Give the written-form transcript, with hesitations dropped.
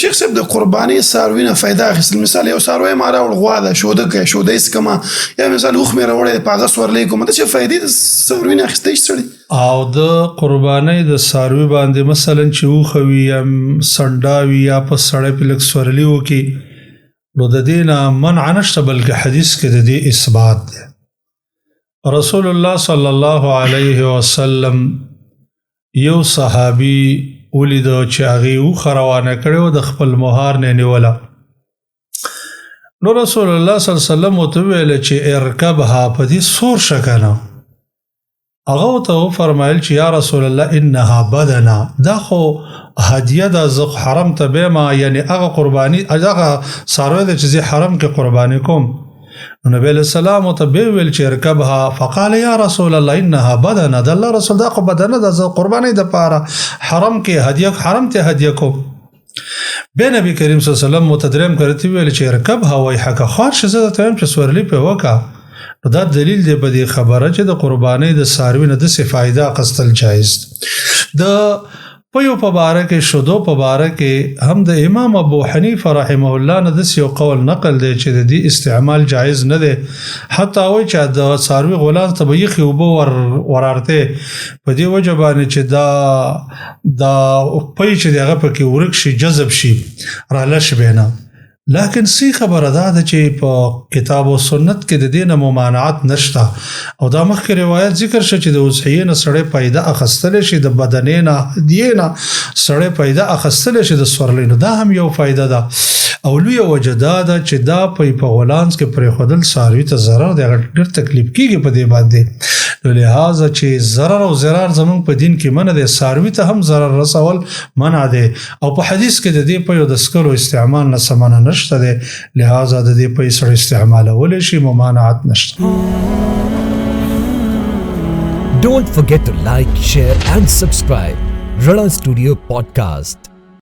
شیخ صاحب د قرباني څاروي نه فایده اخیستل، مثال یو څاروی ما راوړ غوا ده شوده کوي شوده یې څکمه، یا مثال اوښ مې راوړی په هغه سورلی کومه، داسې فایدې د څاروي نه اخیستی شي سړی؟ او د قربانۍ د څاروي باندې مثلا چې اوښه وي یا سنډا وي یا په سړی پې لږ سورلي وکړي نو د دې نه منع نشته، بلکې حدیث کې د دې اثبات دی. رسول الله صلی الله علیه وسلم یو صحابي ولیدو چې هغې اوښه روانه کړې وه د خپل مهار نه نیوله. نو رسول الله صلی الله علیه وسلم ورته وویله چې ارکبها په دې سور شه که نه. هغه ورته وفرمایل چې یا رسول الله انها بدنه، دا خو هدیه ده، زه حرم ته بیمه، یعنی هغه قرباني هغه څاروی ده چې زه حرم کې قرباني کوم. نو نبی علیه السلام ورته بیا وویل چې ارکبها، فقال یا رسول الله انها بدنه، د الله رسول دا خو بدنه ده، زه قربانۍ دپاره حرم کې هدیه حرم ته هدیه کوم. بیا نبی کریم صلی الله علیه وسلم ورته درېیم کرتي وویل چې ارکبها ویحک، خوار شه زه درته وایم چې سورلي پرې وکړه. نو دا دلیل دی په دې خبره چې د قربانۍ د څاروي نه داسې فایده اخیستل جایز دی. د پیو په باره کې شودو په باره کې هم د امام ابو حنیفه رحمه الله نه داسې یو قول نقل دی چې د دې استعمال جایز نه دی. حتی وایي چې د څاروي غولانځ ته به یخې اوبه ورارتې په دې وجه باندې چې دا پی چې د هغه پکې ورک شي جذب شي رالش به نه. لیکن سی خبره ده چې په کتاب او سنت کې د دې نه ممانعت نشته، او دا مخکې روایت ذکر شو چې د اضحیې نه سړی پیدا اخیستلی شي، د بدنې نه هدیې نه سړی پیدا اخیستلی شي، د سورلۍ نه دا هم یو فایده ده. او لویه وجه دا ده چې دا په غولانځ کې پرېښودل څاروي ته ضرر دی، هغه ډېر تکلیف کېږي په دې باندې. نو لحاظه چې ضرر او ضرار زموږ په دین کې منع دی، څاروي ته هم ضرر رسول منع دی، او په حدیث کې د دې پیو د څکلو استعمال نه څه منع نشته دی. لحاظه د دې پی سره استعمالولی شي، ممانعت نشته. Don't forget to like, share and subscribe Rana Studio Podcast.